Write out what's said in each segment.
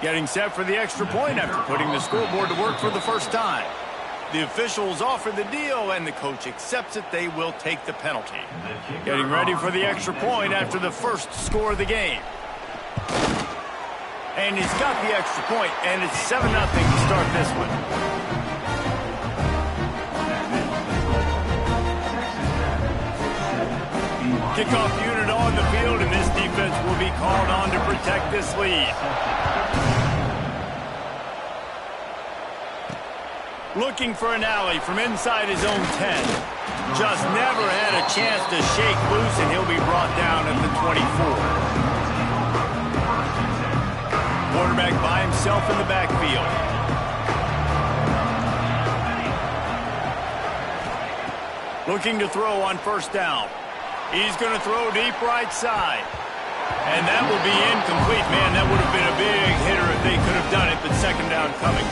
Getting set for the extra point after putting the scoreboard to work for the first time. The officials offer the deal, and the coach accepts it. They will take the penalty. Getting ready for the extra point after the first score of the game. And he's got the extra point, and it's 7-0 to start this one. Kickoff unit on the field, and this defense will be called on to protect this lead. Looking for an alley from inside his own 10. Just never had a chance to shake loose, and he'll be brought down at the 24. Quarterback by himself in the backfield. Looking to throw on first down. He's going to throw deep right side. And that will be incomplete. Man, that would have been a big hitter if they could have done it, but second down coming.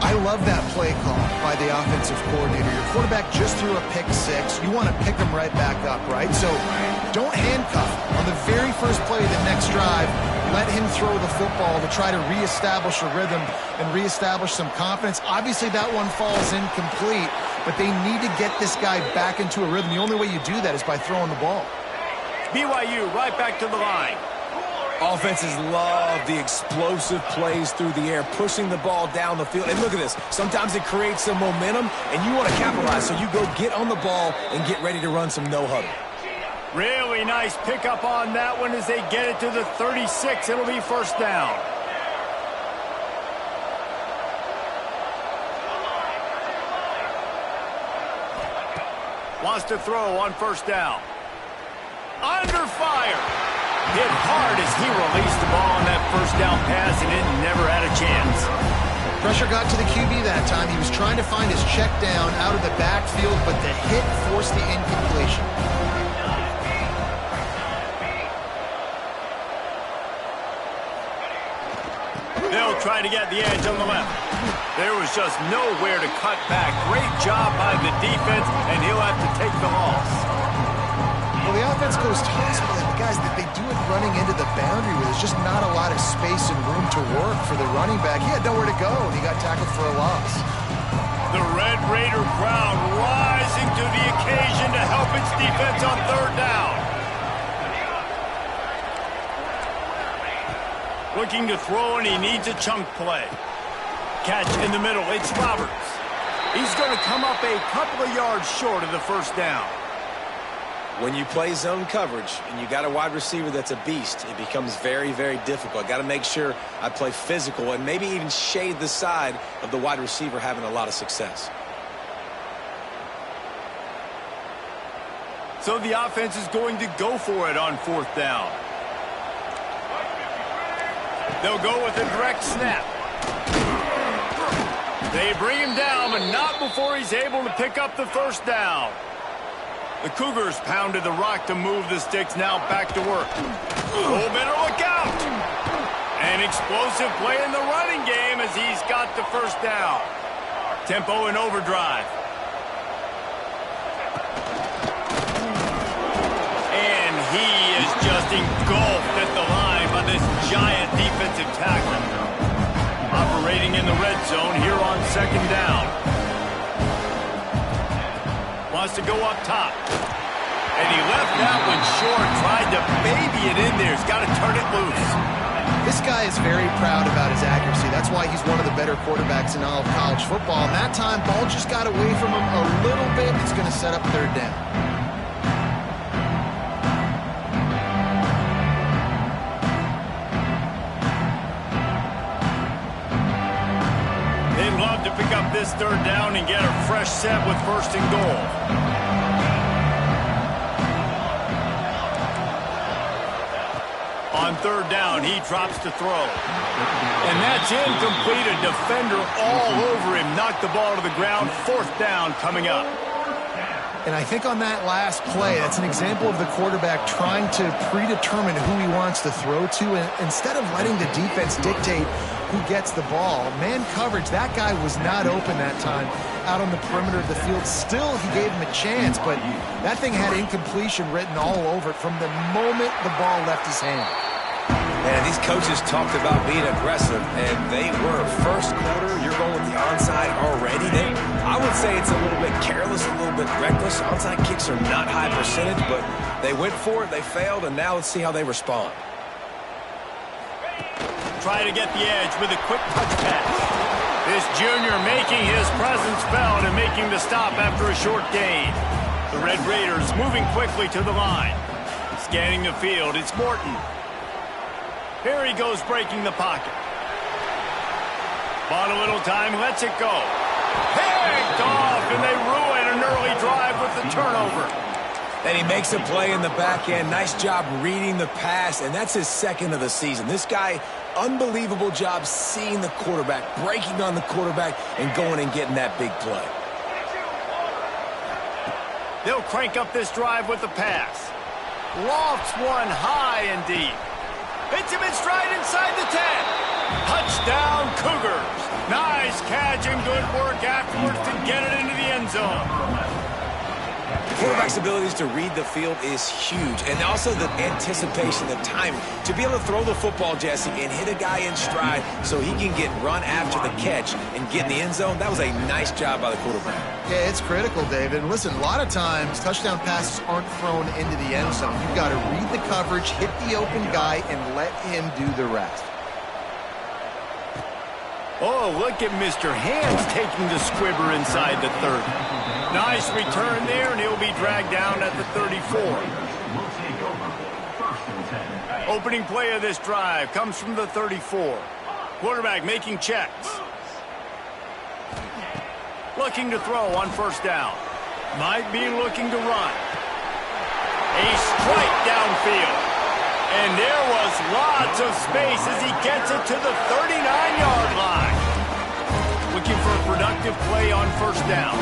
I love that play call by the offensive coordinator. Your quarterback just threw a pick six. You want to pick him right back up, right? So don't handcuff him. On the very first play of the next drive, let him throw the football to try to reestablish a rhythm and reestablish some confidence. Obviously, that one falls incomplete, but they need to get this guy back into a rhythm. The only way you do that is by throwing the ball. BYU right back to the line. Offenses love the explosive plays through the air, pushing the ball down the field. And look at this. Sometimes it creates some momentum, and you want to capitalize. So you go get on the ball and get ready to run some no-huddle. Really nice pickup on that one as they get it to the 36. It'll be first down. Wants to throw on first down. Under fire. Hit hard as he released the ball on that first down pass, and it never had a chance. Pressure got to the QB that time. He was trying to find his check down out of the backfield, but the hit forced the incompletion. They'll try to get the edge on the left. There was just nowhere to cut back. Great job by the defense, and he'll have to take the loss. Well, the offense goes toss, but the guys that they do it running into the boundary where there's just not a lot of space and room to work for the running back. He had nowhere to go, and he got tackled for a loss. The Red Raider crowd rising to the occasion to help its defense on third down. Looking to throw, and he needs a chunk play. Catch in the middle. It's Roberts. He's going to come up a couple of yards short of the first down. When you play zone coverage and you got a wide receiver that's a beast, it becomes very, very difficult. Got to make sure I play physical and maybe even shade the side of the wide receiver having a lot of success. So the offense is going to go for it on fourth down. They'll go with a direct snap. They bring him down, but not before he's able to pick up the first down. The Cougars pounded the rock to move the sticks, now back to work. Oh, better look out! An explosive play in the running game as he's got the first down. Tempo and overdrive. And he is just engulfed at the line by this giant defensive tackle. Operating in the red zone here on second down. Wants to go up top. And he left that one short, tried to baby it in there. He's got to turn it loose. This guy is very proud about his accuracy. That's why he's one of the better quarterbacks in all of college football. And that time, ball just got away from him a little bit. It's going to set up third down. They'd love to pick up this third down and get a fresh set with first and goal. On third down, he drops to throw. And that's incomplete. A defender all over him. Knocked the ball to the ground. Fourth down coming up. And I think on that last play, that's an example of the quarterback trying to predetermine who he wants to throw to. And instead of letting the defense dictate who gets the ball, man coverage, that guy was not open that time out on the perimeter of the field. Still, he gave him a chance, but that thing had incompletion written all over it from the moment the ball left his hand. And these coaches talked about being aggressive, and they were. First quarter, you're going with the onside already. I would say it's a little bit careless, a little bit reckless. Onside kicks are not high percentage, but they went for it, they failed, and now let's see how they respond. Try to get the edge with a quick touch pass. This junior making his presence felt and making the stop after a short gain. The Red Raiders moving quickly to the line. Scanning the field, it's Morton. Here he goes breaking the pocket. Bought a little time, lets it go. Picked off, and they ruin an early drive with the turnover. And he makes a play in the back end. Nice job reading the pass, and that's his second of the season. This guy, unbelievable job seeing the quarterback, breaking on the quarterback, and going and getting that big play. They'll crank up this drive with the pass. Lofts one high and deep. Hits him in stride inside the 10. Touchdown, Cougars. Nice catch and good work afterwards to get it into the end zone. The quarterback's abilities to read the field is huge, and also the anticipation, the timing. To be able to throw the football, Jesse, and hit a guy in stride so he can get run after the catch and get in the end zone, that was a nice job by the quarterback. Yeah, it's critical, David. And listen, a lot of times touchdown passes aren't thrown into the end zone. You've got to read the coverage, hit the open guy, and let him do the rest. Oh, look at Mr. Hands taking the squibber inside the 30. Nice return there, and he'll be dragged down at the 34. Opening play of this drive comes from the 34. Quarterback making checks. Looking to throw on first down. Might be looking to run. A strike downfield. And there was lots of space as he gets it to the 39-yard line. Looking for a productive play on first down.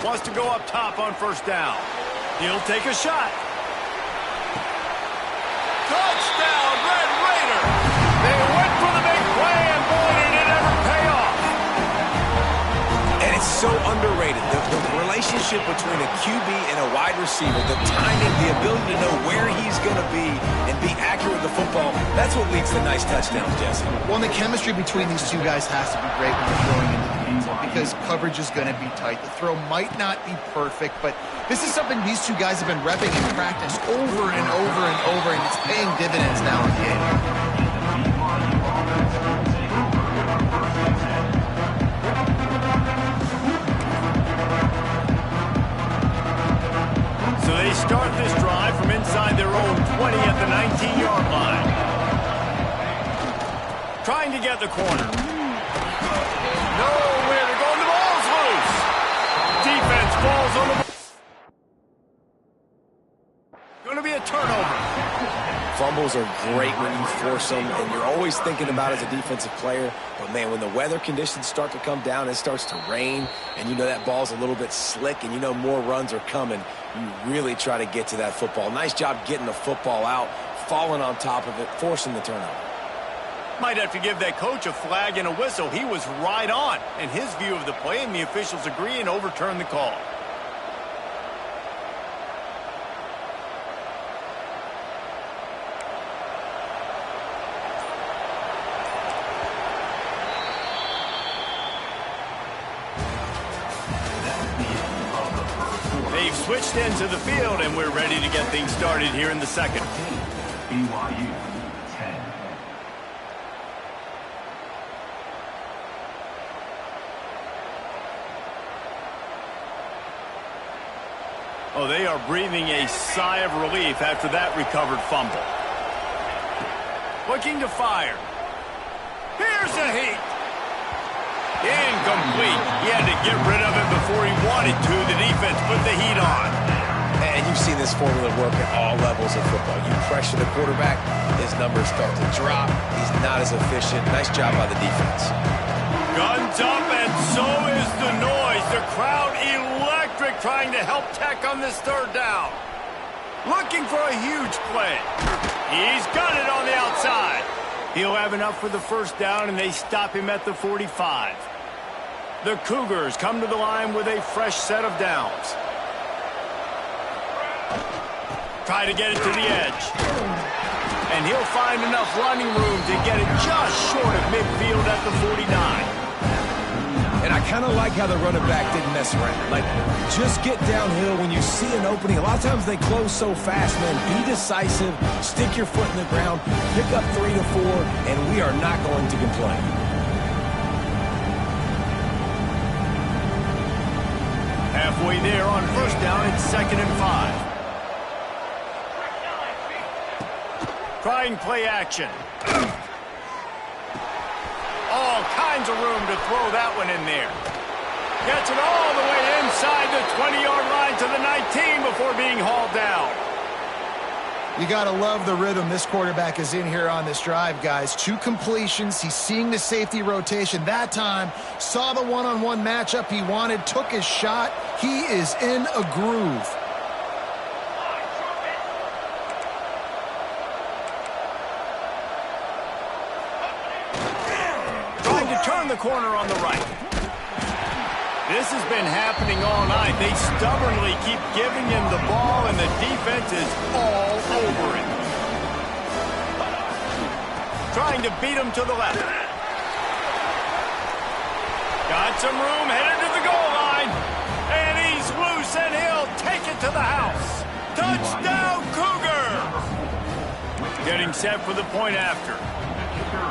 Wants to go up top on first down. He'll take a shot. Touchdown, Red Raider! They went for the big play, and boy, did it ever pay off. And it's so underrated. The relationship between a QB and a wide receiver, the timing, the ability to know where he's going to be and be accurate with the football, that's what leads to nice touchdowns, Jesse. Well, and the chemistry between these two guys has to be great when they're throwing into the end zone because coverage is going to be tight. The throw might not be perfect, but this is something these two guys have been repping in practice over and over and over, and it's paying dividends now in the game. So they start this drive from inside their own 20 at the 19-yard line. Trying to get the corner. Nowhere to go, and the ball's loose. Defense falls on the ball. Going to be a turnover. Fumbles are great when you force them, and you're always thinking about it as a defensive player. But, man, when the weather conditions start to come down, it starts to rain, and you know that ball's a little bit slick, and you know more runs are coming, you really try to get to that football. Nice job getting the football out, falling on top of it, forcing the turnover. Might have to give that coach a flag and a whistle. He was right on in his view of the play, and the officials agree and overturn the call. They've switched into the field, and we're ready to get things started here in the second. BYU 10. Oh, they are breathing a sigh of relief after that recovered fumble. Looking to fire. Here's a heat. Incomplete. He had to get rid of it before he wanted to. The defense put the heat on. And you've seen this formula work at all levels of football. You pressure the quarterback, his numbers start to drop. He's not as efficient. Nice job by the defense. Guns up, and so is the noise. The crowd electric, trying to help Tech on this third down. Looking for a huge play. He's got it on the outside. He'll have enough for the first down, and they stop him at the 45. The Cougars come to the line with a fresh set of downs. Try to get it to the edge. And he'll find enough running room to get it just short of midfield at the 49. And I kind of like how the running back didn't mess around. Like, just get downhill when you see an opening. A lot of times they close so fast, man. Be decisive, stick your foot in the ground, pick up 3 to 4, and we are not going to complain. Halfway there on first down, it's 2nd and 5. Trying play action. All kinds of room to throw that one in there. Gets it all the way inside the 20-yard line to the 19 before being hauled down. You got to love the rhythm this quarterback is in here on this drive, guys. 2 completions. He's seeing the safety rotation that time. Saw the one-on-one matchup he wanted. Took his shot. He is in a groove. Trying to turn the corner on the right. This has been happening all night. They stubbornly keep giving him the ball, and the defense is all over it. Trying to beat him to the left. Got some room, headed to the goal line. And he's loose, and he'll take it to the house. Touchdown, Cougar! Getting set for the point after.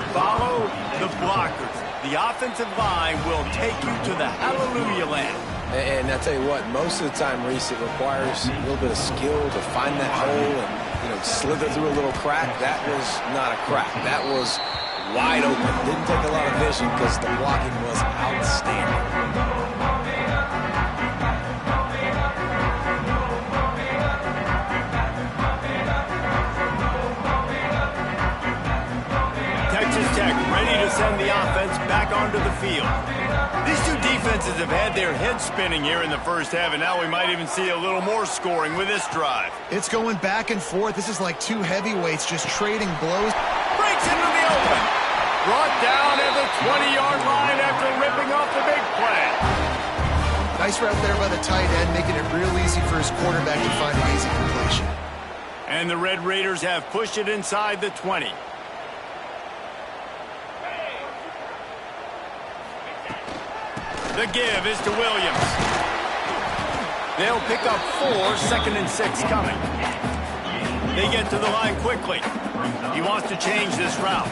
Follow the blockers. The offensive line will take you to the hallelujah land. And I tell you what, most of the time, Reese, it requires a little bit of skill to find that hole and, slither through a little crack. That was not a crack. That was wide open. Didn't take a lot of vision because the blocking was outstanding. Ready to send the offense back onto the field. These two defenses have had their heads spinning here in the first half, and now we might even see a little more scoring with this drive. It's going back and forth. This is like 2 heavyweights just trading blows. Breaks into the open. Brought down at the 20-yard line after ripping off the big play. Nice route there by the tight end, making it real easy for his quarterback to find an easy completion. And the Red Raiders have pushed it inside the 20. The give is to Williams. They'll pick up 4, 2nd and 6 coming. They get to the line quickly. He wants to change this route.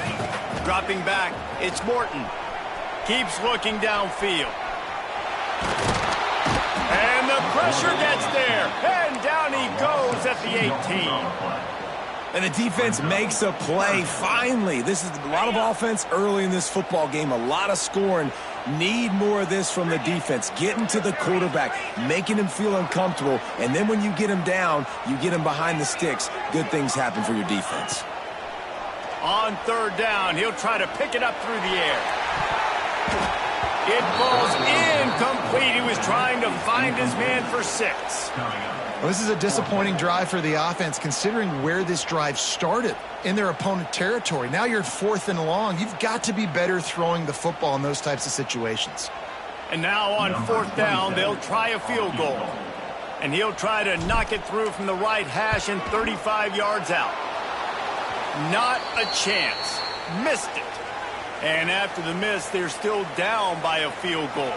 Dropping back, it's Morton. Keeps looking downfield. And the pressure gets there. And down he goes at the 18. And the defense makes a play, finally. This is a lot of offense early in this football game, a lot of scoring. Need more of this from the defense. Getting to the quarterback, making him feel uncomfortable, and then when you get him down, you get him behind the sticks. Good things happen for your defense. On 3rd down, he'll try to pick it up through the air. It falls incomplete. He was trying to find his man for 6. Well, this is a disappointing drive for the offense, considering where this drive started in their opponent territory. Now you're 4th and long. You've got to be better throwing the football in those types of situations. And now on 4th down, they'll try a field goal. And he'll try to knock it through from the right hash and 35 yards out. Not a chance. Missed it. And after the miss, they're still down by a field goal.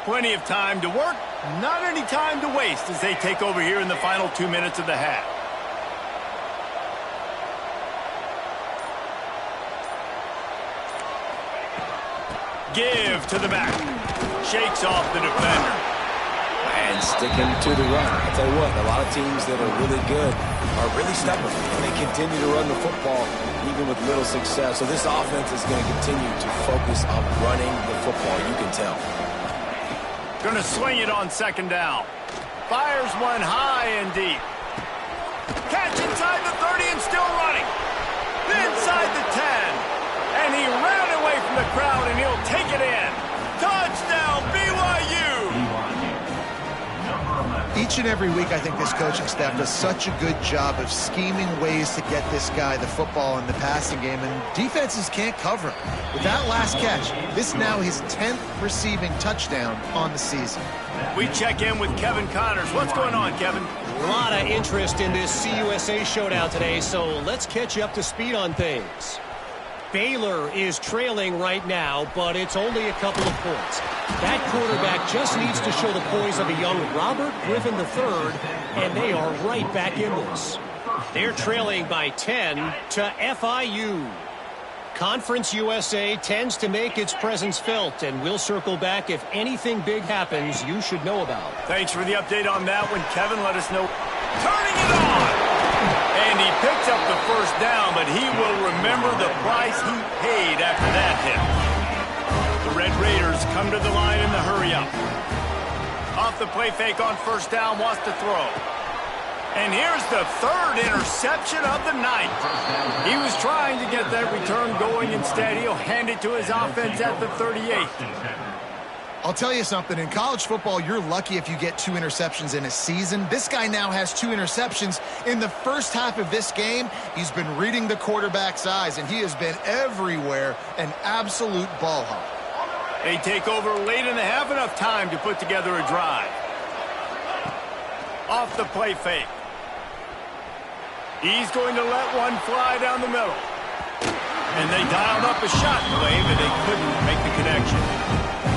Plenty of time to work, not any time to waste as they take over here in the final 2 minutes of the half. Give to the back. Shakes off the defender. And sticking to the run. I'll tell you what, a lot of teams that are really good are really stubborn, and they continue to run the football even with little success. So this offense is going to continue to focus on running the football, you can tell. Going to swing it on 2nd down. Fires one high and deep. Catch inside the 30 and still running. Inside the 10. And he ran away from the crowd, and he'll take it in. Touchdown, BYU! Each and every week, I think this coaching staff does such a good job of scheming ways to get this guy the football in the passing game, and defenses can't cover him. With that last catch, this is now his 10th receiving touchdown on the season. We check in with Kevin Connors. What's going on, Kevin? A lot of interest in this CUSA showdown today, so let's catch you up to speed on things. Baylor is trailing right now, but it's only a couple of points. That quarterback just needs to show the poise of a young Robert Griffin III, and they are right back in this. They're trailing by 10 to FIU. Conference USA tends to make its presence felt, and we'll circle back if anything big happens you should know about. Thanks for the update on that one, Kevin. Let us know. Turning it on! And he picks up the first down, but he will remember the price he paid after that hit. The Red Raiders come to the line in the hurry-up. Off the play fake on first down, wants to throw. And here's the third interception of the night. He was trying to get that return going. Instead, he'll hand it to his offense at the 38. I'll tell you something. In college football, you're lucky if you get 2 interceptions in a season. This guy now has 2 interceptions. In the first half of this game, he's been reading the quarterback's eyes, and he has been everywhere, an absolute ball hawk. They take over late in the half, enough time to put together a drive. Off the play fake. He's going to let one fly down the middle. And they dialed up a shot play, but they couldn't make the connection.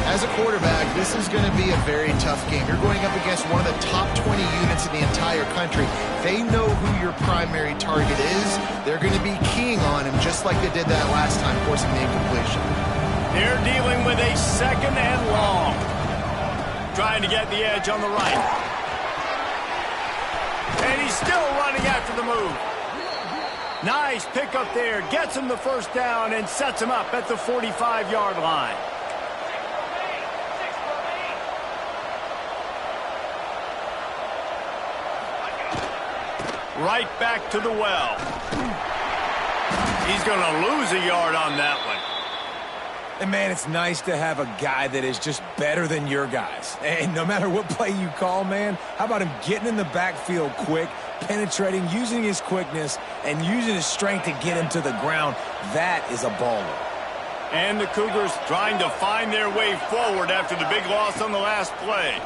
As a quarterback, this is going to be a very tough game. You're going up against one of the top 20 units in the entire country. They know who your primary target is. They're going to be keying on him just like they did that last time, forcing the incompletion. They're dealing with a second and long. Trying to get the edge on the right. And he's still running after the move. Nice pickup there. Gets him the first down and sets him up at the 45-yard line. Right back to the well. He's going to lose a yard on that one. And, man, it's nice to have a guy that is just better than your guys. And no matter what play you call, man, how about him getting in the backfield quick, penetrating, using his quickness, and using his strength to get him to the ground? That is a baller. And the Cougars trying to find their way forward after the big loss on the last play.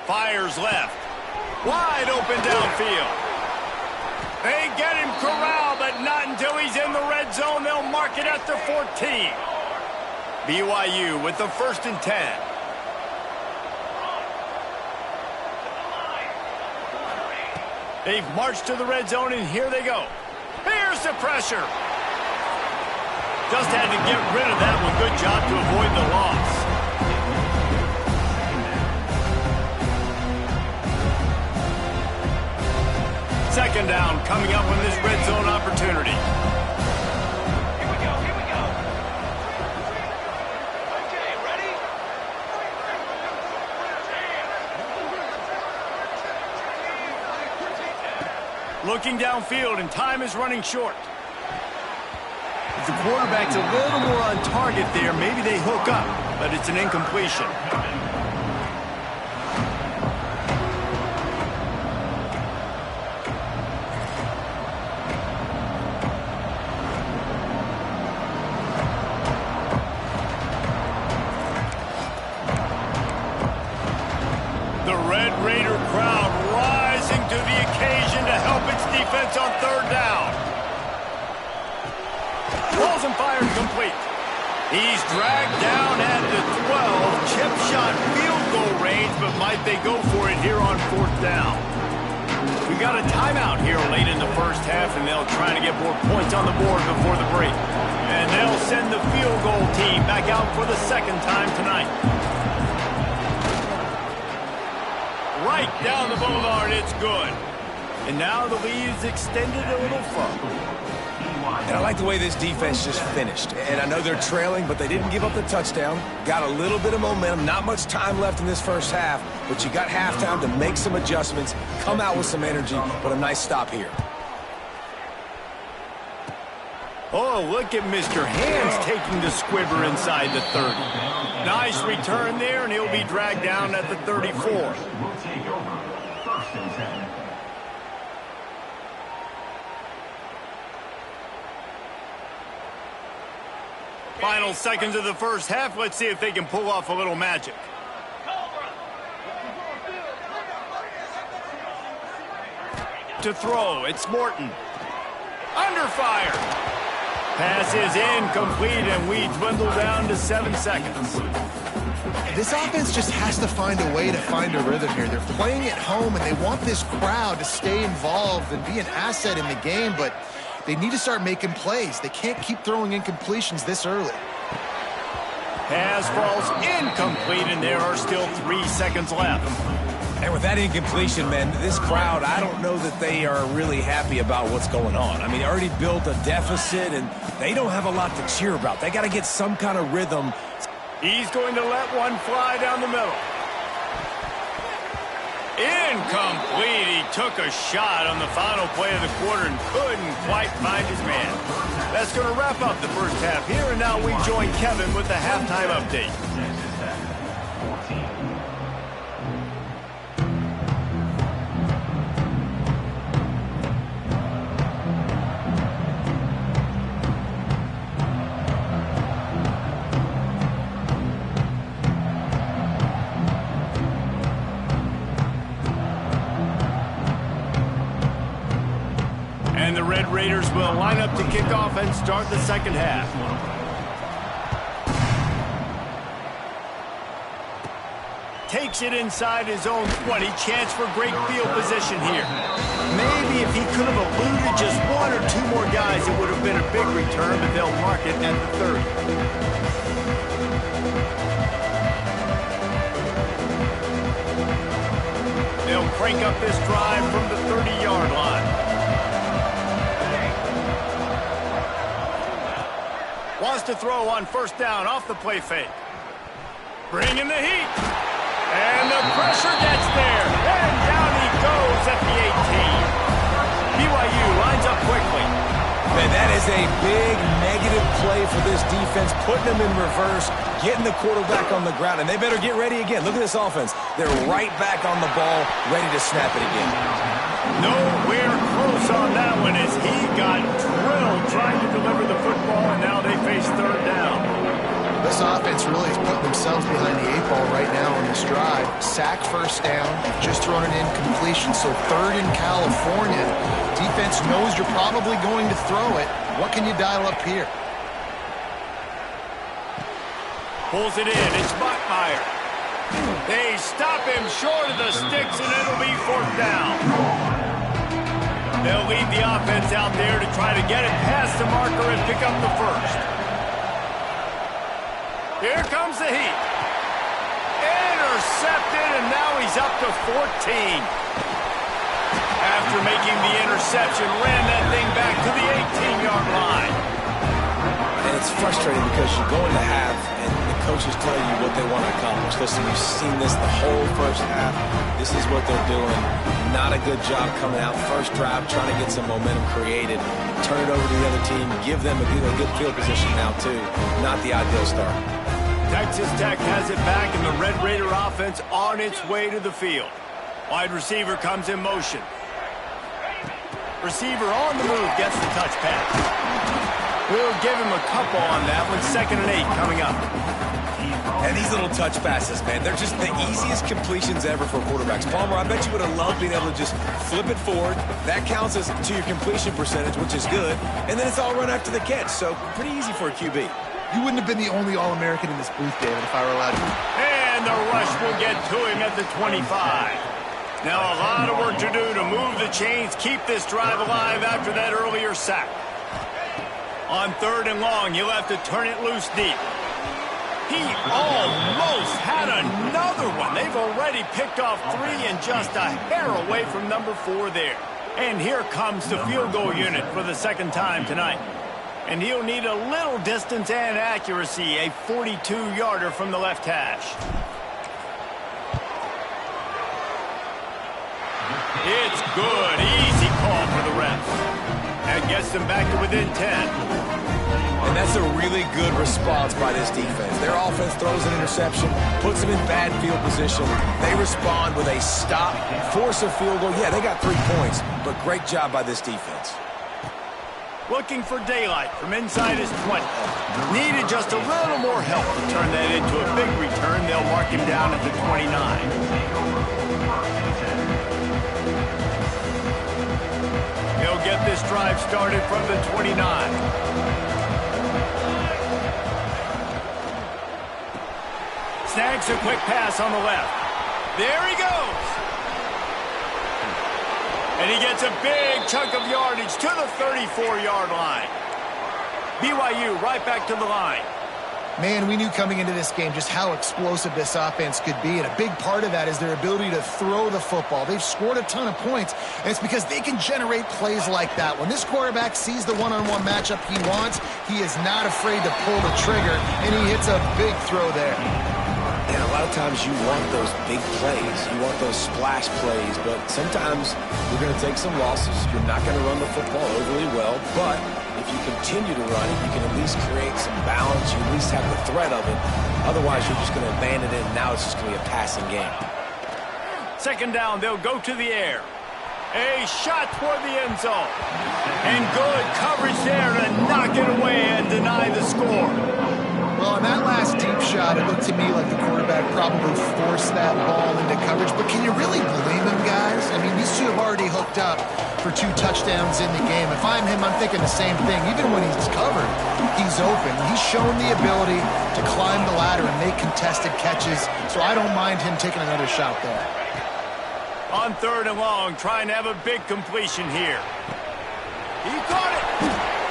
Fires left. Wide open downfield. They get him corralled, but not until he's in the red zone. They'll mark it at the 14. BYU with the 1st and 10. They've marched to the red zone, and here they go. Here's the pressure. Just had to get rid of that one. Good job to avoid the loss. Second down coming up on this red zone opportunity. Here we go. Okay, ready? Looking downfield, and time is running short. If the quarterback's a little more on target there, maybe they hook up, but it's an incompletion. The Red Raider crowd rising to the occasion to help its defense on third down. Balls and fired complete. He's dragged down at the 12. Chip shot field goal range, but might they go for it here on fourth down? We got a timeout here late in the first half, and they'll try to get more points on the board before the break. And they'll send the field goal team back out for the second time tonight. Right down the boulevard, it's good. And now the lead is extended a little further. And I like the way this defense just finished. And I know they're trailing, but they didn't give up the touchdown. Got a little bit of momentum. Not much time left in this first half, but you got halftime to make some adjustments, come out with some energy, but a nice stop here. Oh, look at Mr. Hands taking the squibber inside the 30. Nice return there, and he'll be dragged down at the 34. Will take over. First and 10. Final seconds of the first half. Let's see if they can pull off a little magic. To throw, it's Morton. Under fire. Pass is incomplete, and we dwindle down to 7 seconds. This offense just has to find a way to find a rhythm here. They're playing at home, and they want this crowd to stay involved and be an asset in the game, but they need to start making plays. They can't keep throwing incompletions this early. Pass falls incomplete, and there are still 3 seconds left. And with that incompletion, man, this crowd, I don't know that they are really happy about what's going on. I mean, they already built a deficit, and they don't have a lot to cheer about. They got to get some kind of rhythm. He's going to let one fly down the middle. Incomplete. He took a shot on the final play of the quarter and couldn't quite find his man. That's going to wrap up the first half here, and now we join Kevin with the halftime update. And the Red Raiders will line up to kick off and start the second half. Takes it inside his own 20. Chance for great field position here. Maybe if he could have eluded just 1 or 2 more guys, it would have been a big return, but they'll mark it at the 30. They'll crank up this drive from the 30-yard line. Wants to throw on first down off the play fake. Bringing the heat. And the pressure gets there. And down he goes at the 18. BYU lines up quickly. Man, that is a big negative play for this defense, putting them in reverse, getting the quarterback on the ground, and they better get ready again. Look at this offense. They're right back on the ball, ready to snap it again. Nowhere close on that one as he got drilled trying to deliver the football, and now they face third down. This offense really is putting themselves behind the 8 ball right now on this drive. Sack first down. They've just thrown an incompletion, so third in California. Defense knows you're probably going to throw it. What can you dial up here? Pulls it in. It's Bachmeier. They stop him short of the sticks, and it'll be fourth down. They'll lead the offense out there to try to get it past the marker and pick up the first. Here comes the heat. Intercepted, and now he's up to 14. After making the interception, ran that thing back to the 18-yard line. And it's frustrating because you're going to have, and the coaches tell you what they want to accomplish. Listen, you've seen this the whole first half. This is what they're doing. Not a good job coming out first drive, trying to get some momentum created. Turn it over to the other team. Give them a good field position now, too. Not the ideal start. Texas Tech has it back, and the Red Raider offense on its way to the field. Wide receiver comes in motion. Receiver on the move, gets the touch pass. We'll give him a couple on that one. 2nd and 8 coming up. And these little touch passes, man, they're just the easiest completions ever for quarterbacks. Palmer, I bet you would have loved being able to just flip it forward. That counts as to your completion percentage, which is good. And then it's all run after the catch, so pretty easy for a QB. You wouldn't have been the only All-American in this booth, David, if I were allowed to. And the rush will get to him at the 25. Now a lot of work to do to move the chains, keep this drive alive after that earlier sack. On 3rd and long, you'll have to turn it loose deep. He almost had another one. They've already picked off 3 and just a hair away from number 4 there. And here comes the field goal unit for the 2nd time tonight. And he'll need a little distance and accuracy, a 42-yarder from the left hash. It's good. Easy call for the ref. That gets them back to within 10. And that's a really good response by this defense. Their offense throws an interception, puts them in bad field position. They respond with a stop, force a field goal. Yeah, they got 3 points, but great job by this defense. Looking for daylight from inside his 20. Needed just a little more help to turn that into a big return. They'll mark him down at the 29. He'll get this drive started from the 29. Snags a quick pass on the left. There he goes. And he gets a big chunk of yardage to the 34-yard line. BYU right back to the line. Man, we knew coming into this game just how explosive this offense could be, and a big part of that is their ability to throw the football. They've scored a ton of points, and it's because they can generate plays like that. When this quarterback sees the one-on-one matchup he wants, he is not afraid to pull the trigger, and he hits a big throw there. And a lot of times you want those big plays. You want those splash plays, but sometimes you're going to take some losses. You're not going to run the football overly well, but if you continue to run it, you can at least create some balance. You at least have the threat of it. Otherwise, you're just going to abandon it, and now it's just going to be a passing game. Second down, they'll go to the air. A shot toward the end zone. And good coverage there to knock it away and deny the score. Well, on that last deep shot, it looked to me like the quarterback probably forced that ball into coverage. But can you really blame him, guys? I mean, these two have already hooked up for 2 touchdowns in the game. If I'm him, I'm thinking the same thing. Even when he's covered, he's open. He's shown the ability to climb the ladder and make contested catches. So I don't mind him taking another shot there. On 3rd and long, trying to have a big completion here. He caught it.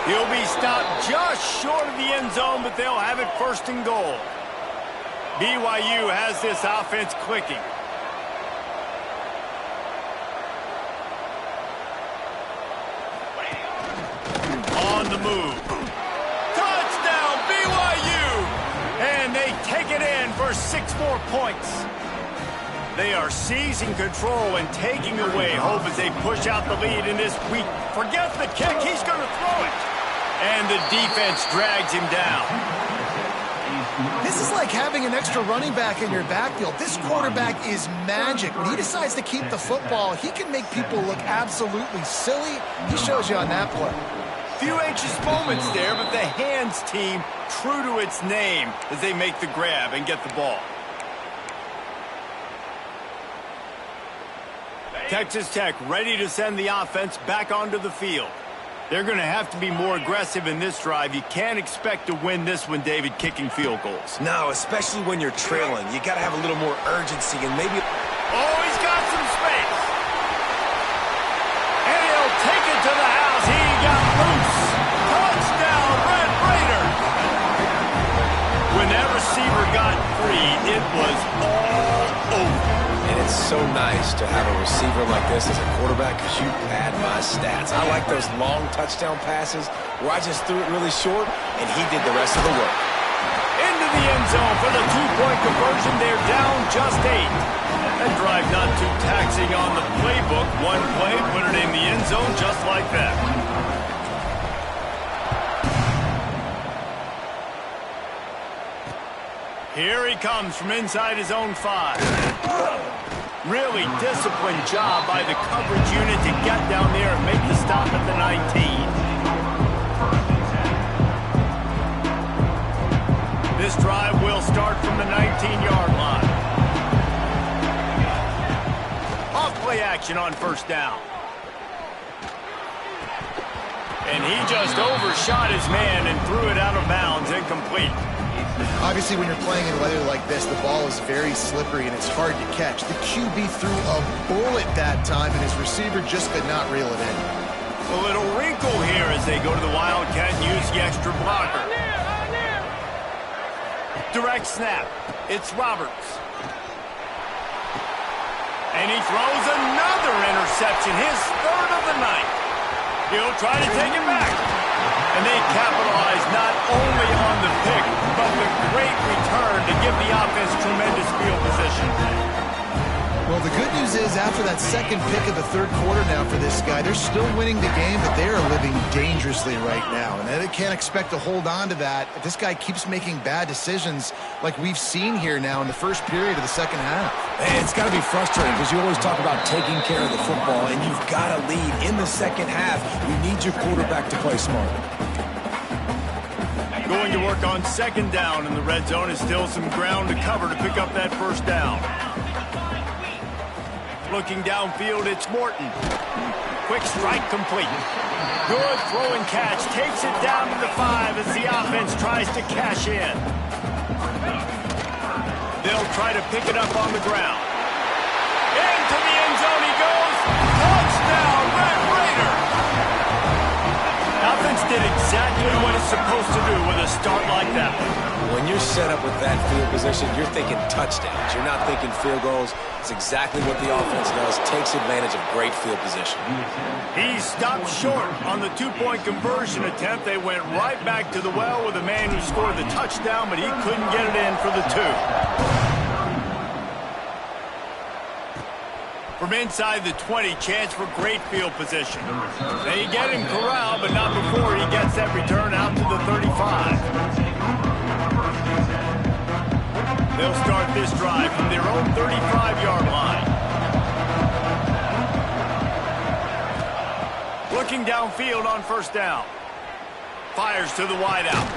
He'll be stopped just short of the end zone, but they'll have it 1st and goal. BYU has this offense clicking. On the move. Touchdown, BYU! And they take it in for 6 more points. They are seizing control and taking away hope as they push out the lead in this week. Forget the kick, he's going to throw it. And the defense drags him down. This is like having an extra running back in your backfield. This quarterback is magic. When he decides to keep the football, he can make people look absolutely silly. He shows you on that play. Few anxious moments there, but the hands team true to its name as they make the grab and get the ball. Texas Tech ready to send the offense back onto the field. They're going to have to be more aggressive in this drive. You can't expect to win this one, David, kicking field goals. No, especially when you're trailing. You got to have a little more urgency and maybe... Oh, he's got some space. And he'll take it to the house. He got loose. Touchdown, Red Raiders. When that receiver got free, it was all over. And it's so nice to have a receiver like this as a quarterback because you pad my stats. I like those long touchdown passes where I just threw it really short and he did the rest of the work. Into the end zone for the 2-point conversion. They're down just 8. That drive not too taxing on the playbook. One play, put it in the end zone just like that. Here he comes from inside his own 5. Really disciplined job by the coverage unit to get down there and make the stop at the 19. This drive will start from the 19-yard line. Off-play action on 1st down. And he just overshot his man and threw it out of bounds, incomplete. Obviously, when you're playing in weather like this, the ball is very slippery and it's hard to catch. The QB threw a bullet that time, and his receiver just could not reel it in. A little wrinkle here as they go to the Wildcat and use the extra blocker. Direct snap. It's Roberts. And he throws another interception, his 3rd of the night. He'll try to take it back. And they capitalize not only on the pick, but the great return to give the offense tremendous field position. Well, the good news is, after that second pick of the third quarter now for this guy, they're still winning the game, but they are living dangerously right now. And they can't expect to hold on to that if this guy keeps making bad decisions like we've seen here now in the first period of the second half. It's got to be frustrating because you always talk about taking care of the football, and you've got to lead in the second half. You need your quarterback to play smart. Going to work on second down in the red zone. Is still some ground to cover to pick up that first down. Looking downfield, it's Morton. Quick strike complete. Good throw and catch. Takes it down to the 5 as the offense tries to cash in. They'll try to pick it up on the ground. Into the end zone he goes. Touchdown, Red Raider! Offense did exactly what it's supposed to do with a start like that one. When you're set up with that field position, you're thinking touchdowns. You're not thinking field goals. It's exactly what the offense does. Takes advantage of great field position. He stopped short on the two-point conversion attempt. They went right back to the well with the man who scored the touchdown, but he couldn't get it in for the 2. From inside the 20, chance for great field position. They get him corralled, but not before he gets that return out to the 35. They'll start this drive from their own 35-yard line. Looking downfield on first down. Fires to the wideout.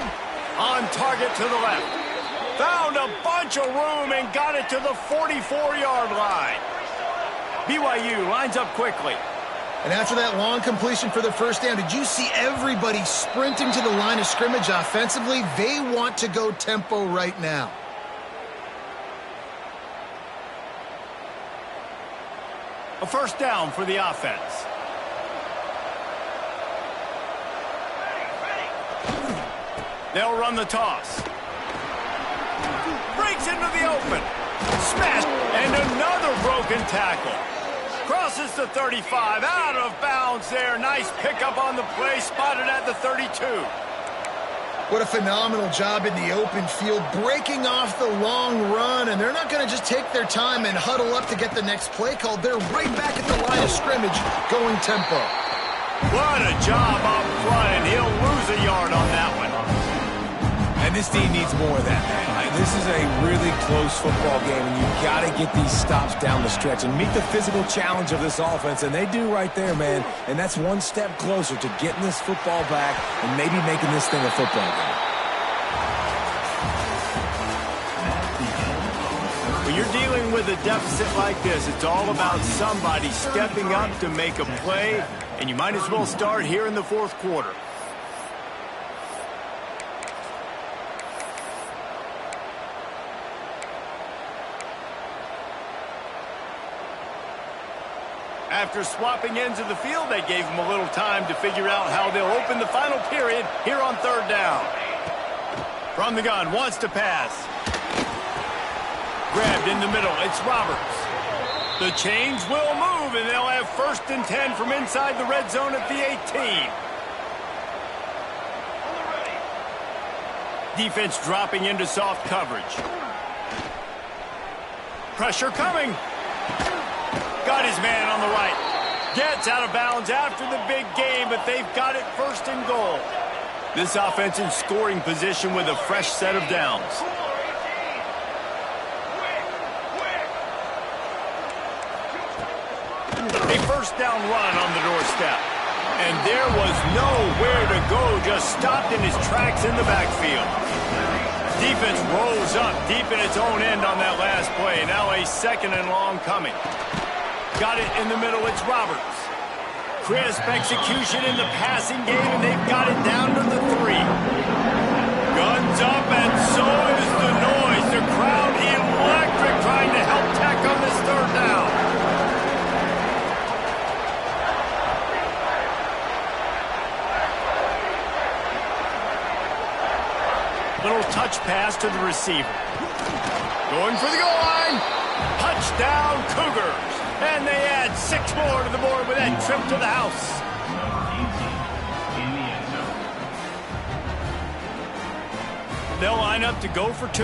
On target to the left. Found a bunch of room and got it to the 44-yard line. BYU lines up quickly. And after that long completion for the first down, did you see everybody sprinting to the line of scrimmage offensively? They want to go tempo right now. A first down for the offense. They'll run the toss. Breaks into the open. Smash. And another broken tackle. Crosses the 35. Out of bounds there. Nice pickup on the play. Spotted at the 32. What a phenomenal job in the open field, breaking off the long run, and they're not going to just take their time and huddle up to get the next play called. They're right back at the line of scrimmage, going tempo. What a job up front, and he'll lose a yard on that one. And this team needs more of that, man. This is a really close football game, and you've got to get these stops down the stretch and meet the physical challenge of this offense, and they do right there, man. And that's one step closer to getting this football back and maybe making this thing a football game. When you're dealing with a deficit like this, it's all about somebody stepping up to make a play, and you might as well start here in the fourth quarter. After swapping ends of the field, they gave him a little time to figure out how they'll open the final period here on third down. From the gun, wants to pass. Grabbed in the middle, it's Roberts. The chains will move, and they'll have 1st and 10 from inside the red zone at the 18. Defense dropping into soft coverage. Pressure coming. Got his man on the right. Gets out of bounds after the big game, but they've got it 1st and goal. This offense in scoring position with a fresh set of downs. A first down run on the doorstep. And there was nowhere to go, just stopped in his tracks in the backfield. Defense rolls up deep in its own end on that last play. Now a 2nd and long coming. Got it in the middle, it's Roberts. Crisp execution in the passing game, and they've got it down to the 3. Guns up, and so is the noise. The crowd electric, trying to help Tech on this third down. Little touch pass to the receiver. Going for the goal line. Touchdown, Cougars. And they add 6 more to the board with that trip to the house. They'll line up to go for 2.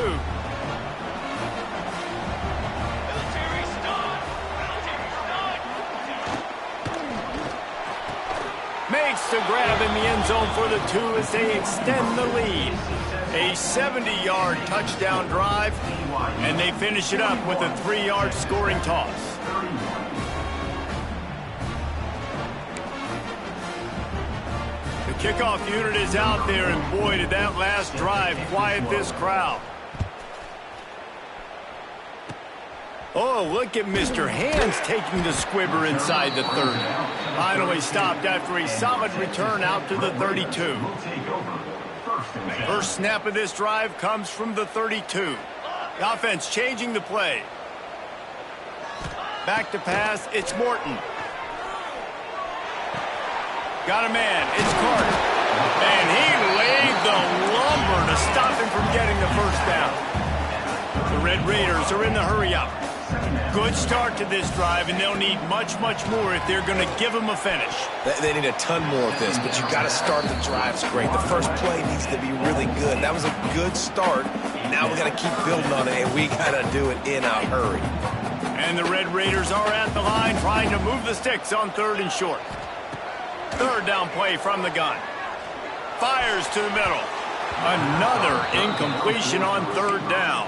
makes the grab in the end zone for the 2 as they extend the lead. A 70-yard touchdown drive, and they finish it up with a 3-yard scoring toss. The kickoff unit is out there, and boy, did that last drive quiet this crowd. Oh, look at Mr. Hands taking the squibber inside the 30. Finally stopped after a solid return out to the 32. First snap of this drive comes from the 32. The offense changing the play. Back to pass, it's Morton. Got a man, it's Carter. And he laid the lumber to stop him from getting the first down. The Red Raiders are in the hurry-up. Good start to this drive, and they'll need much, much more if they're going to give them a finish. They need a ton more of this, but you got to start the drives great. The first play needs to be really good. That was a good start. Now we got to keep building on it, and we got to do it in a hurry. And the Red Raiders are at the line trying to move the sticks on 3rd and short. 3rd down play from the gun. Fires to the middle. Another incompletion on 3rd down.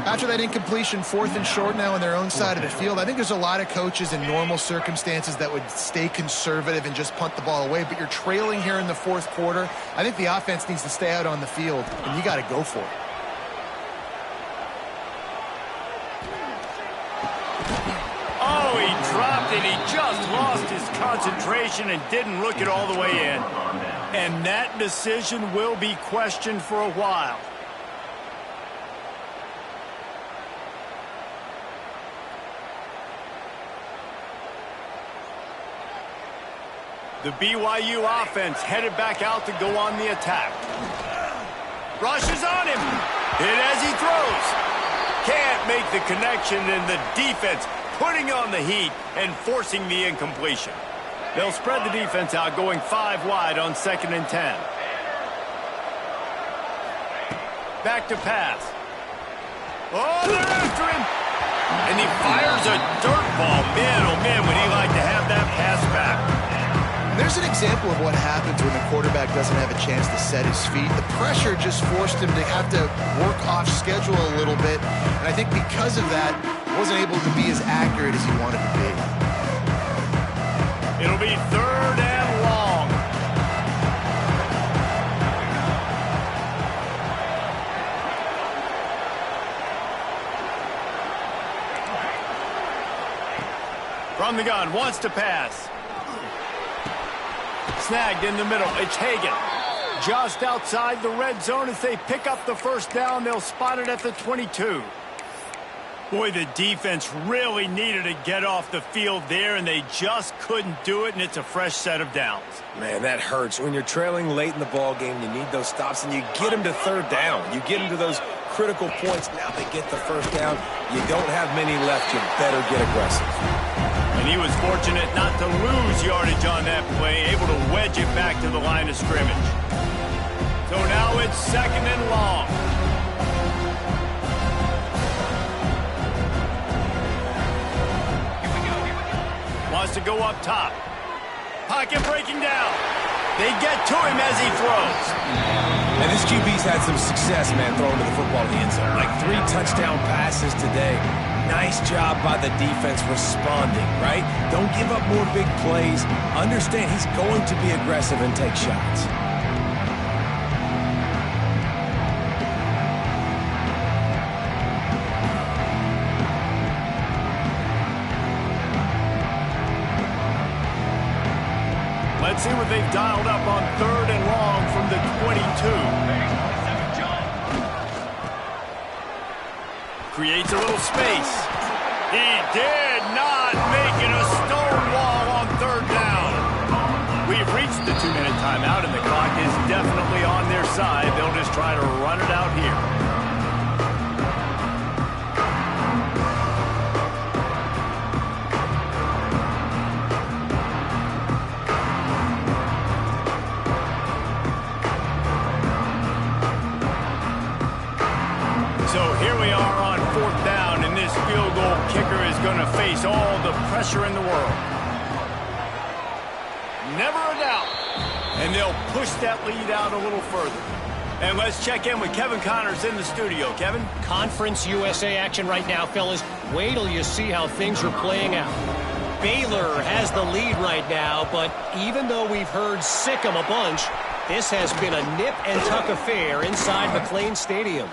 After that incompletion, 4th and short now on their own side of the field, I think there's a lot of coaches in normal circumstances that would stay conservative and just punt the ball away, but you're trailing here in the 4th quarter. I think the offense needs to stay out on the field, and you got to go for it. Oh, he dropped it. He just lost his concentration and didn't look it all the way in. And that decision will be questioned for a while. The BYU offense headed back out to go on the attack. Rushes on him. Hit as he throws. Can't make the connection, and the defense putting on the heat and forcing the incompletion. They'll spread the defense out, going 5 wide on 2nd and 10. Back to pass. Oh, they're after him. And he fires a dirt ball. Man, oh man, would he like to have that pass back. There's an example of what happens when the quarterback doesn't have a chance to set his feet. The pressure just forced him to have to work off schedule a little bit. And I think because of that, wasn't able to be as accurate as he wanted to be. It'll be 3rd and long. From the gun, wants to pass. Snagged in the middle. It's Hagan. Just outside the red zone as they pick up the 1st down. They'll spot it at the 22. Boy, the defense really needed to get off the field there, and they just couldn't do it, and it's a fresh set of downs. Man, that hurts. When you're trailing late in the ball game, you need those stops, and you get them to 3rd down. You get them to those critical points. Now they get the 1st down. You don't have many left. You better get aggressive. And he was fortunate not to lose yardage on that play, able to wedge it back to the line of scrimmage. So now it's 2nd and long. Wants to go up top. Pocket breaking down. They get to him as he throws. And this QB's had some success, man, throwing to the football in the end zone. Like 3 touchdown passes today. Nice job by the defense responding, right? Don't give up more big plays. Understand he's going to be aggressive and take shots. Let's see what they've dialed up on 3rd and long from the 22. Creates a little space. He did not make it a stone wall on 3rd down. We've reached the 2-minute timeout, and the clock is definitely on their side. They'll just try to run it out here. So here we are on 4th down, and this field goal kicker is going to face all the pressure in the world. Never a doubt. And they'll push that lead out a little further. And let's check in with Kevin Connors in the studio. Kevin? Conference USA action right now, fellas. Wait till you see how things are playing out. Baylor has the lead right now, but even though we've heard sick 'em a bunch, this has been a nip-and-tuck affair inside McLean Stadium.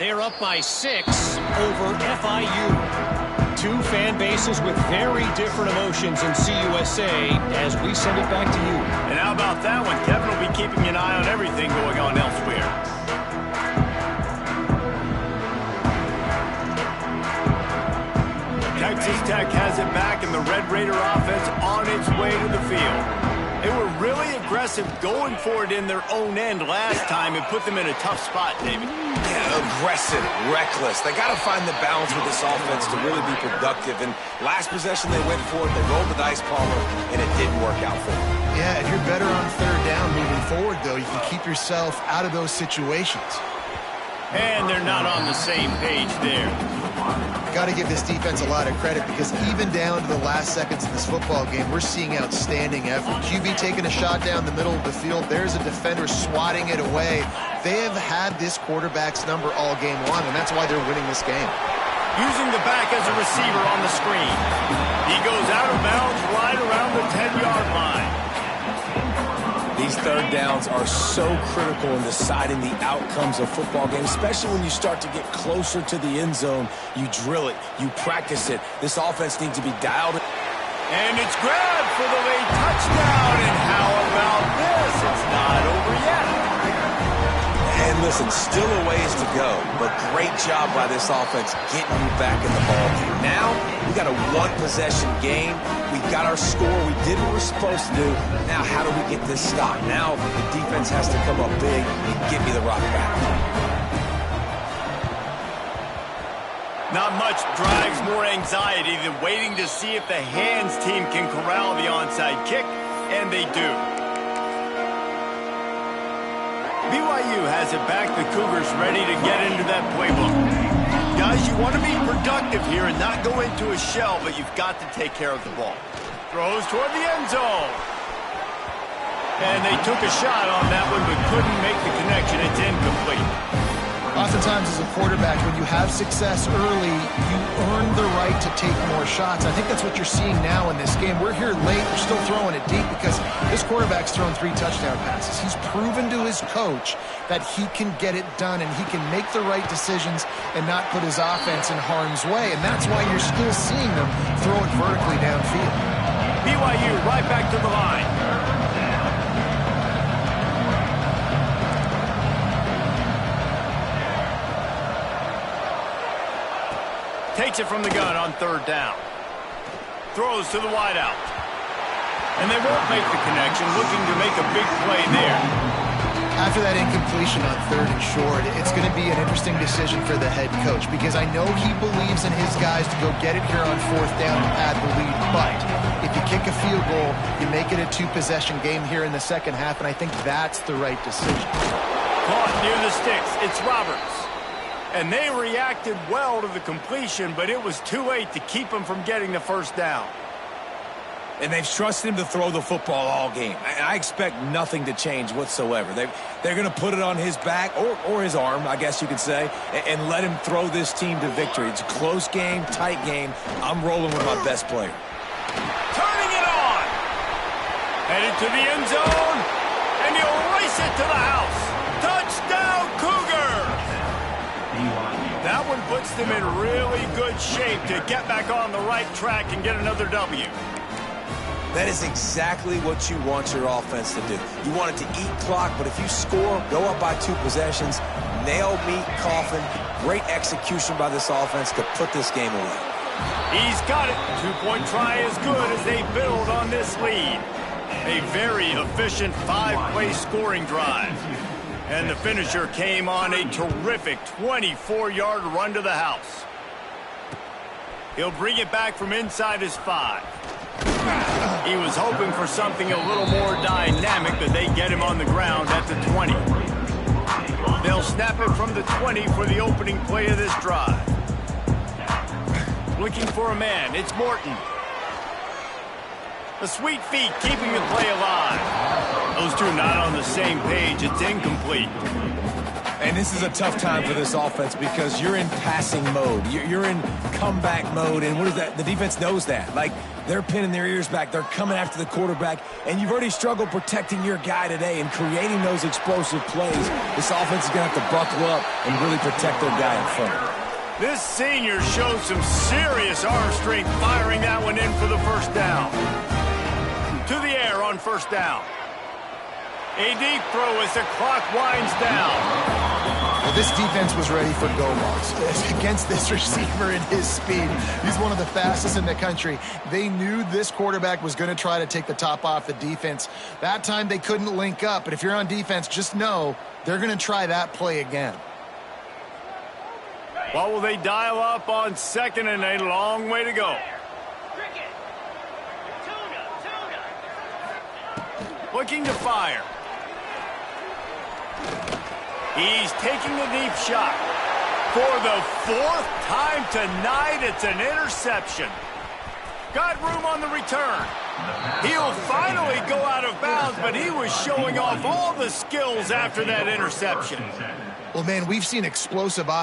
They're up by 6 over FIU. Two fan bases with very different emotions in CUSA as we send it back to you. And how about that one? Kevin will be keeping an eye on everything going on elsewhere. Texas Tech has it back, and the Red Raider offense on its way to the field. They were really aggressive going for it in their own end last time and put them in a tough spot, David. Yeah, aggressive, reckless. They got to find the balance with this offense to really be productive. And last possession they went for it, they rolled the dice, Palmer, and it didn't work out for them. Yeah, if you're better on third down moving forward, though, you can keep yourself out of those situations. And they're not on the same page there. Got to give this defense a lot of credit because even down to the last seconds of this football game, we're seeing outstanding effort. QB taking a shot down the middle of the field. There's a defender swatting it away. They have had this quarterback's number all game long, and that's why they're winning this game. Using the back as a receiver on the screen. He goes out of bounds right around the 10-yard line. These third downs are so critical in deciding the outcomes of football games, especially when you start to get closer to the end zone. You drill it. You practice it. This offense needs to be dialed. And it's grabbed for the late touchdown. And how about this? It's not over yet. And listen, still a ways to go, but great job by this offense getting you back in the ball game. Now, we got a one-possession game. We got our score. We did what we're supposed to do. Now, how do we get this stopped? Now, the defense has to come up big and get me the rock back. Not much drives more anxiety than waiting to see if the hands team can corral the onside kick, and they do. BYU has it back. The Cougars ready to get into that playbook. Guys, you want to be productive here and not go into a shell, but you've got to take care of the ball. Throws toward the end zone. And they took a shot on that one, but couldn't make the connection. It's incomplete. Oftentimes as a quarterback, when you have success early, you earn the right to take more shots. I think that's what you're seeing now in this game. We're here late. We're still throwing it deep because this quarterback's thrown 3 touchdown passes. He's proven to his coach that he can get it done and he can make the right decisions and not put his offense in harm's way. And that's why you're still seeing them throw it vertically downfield. BYU right back to the line. Takes it from the gun on third down. Throws to the wideout. And they won't make the connection, looking to make a big play there. After that incompletion on third and short, it's going to be an interesting decision for the head coach because I know he believes in his guys to go get it here on fourth down to pad the lead. But if you kick a field goal, you make it a 2-possession game here in the second half, and I think that's the right decision. Caught near the sticks. It's Roberts. And they reacted well to the completion, but it was too late to keep them from getting the first down. And they've trusted him to throw the football all game. I expect nothing to change whatsoever. They're going to put it on his back, or his arm, I guess you could say, and let him throw this team to victory. It's a close game, tight game. I'm rolling with my best player. Turning it on. Headed to the end zone, and he'll race it to the house. Touchdown, Cougar! That one puts them in really good shape to get back on the right track and get another W. That is exactly what you want your offense to do. You want it to eat clock, but if you score, go up by 2 possessions, nail, meet, coffin, great execution by this offense to put this game away. He's got it. 2-point try is good as they build on this lead. A very efficient 5-play scoring drive. And the finisher came on a terrific 24-yard run to the house. He'll bring it back from inside his 5. He was hoping for something a little more dynamic, but they get him on the ground at the 20. They'll snap it from the 20 for the opening play of this drive. Looking for a man. It's Morton. The sweet feet keeping the play alive. Those two not on the same page. It's incomplete. And this is a tough time for this offense because you're in passing mode. You're in comeback mode, and what is that? The defense knows that. Like, they're pinning their ears back. They're coming after the quarterback, and you've already struggled protecting your guy today and creating those explosive plays. This offense is going to have to buckle up and really protect their guy in front. This senior shows some serious arm strength firing that one in for the first down. To the air on first down. A deep throw as the clock winds down. Well, this defense was ready for go-balls against this receiver and his speed. He's one of the fastest in the country. They knew this quarterback was going to try to take the top off the defense. That time they couldn't link up, but if you're on defense, just know they're going to try that play again. What will they dial up on second and a long way to go? Looking to fire. He's taking the deep shot. For the fourth time tonight, it's an interception. Got room on the return. He'll finally go out of bounds, but he was showing off all the skills after that interception. Well, man, we've seen explosive offense.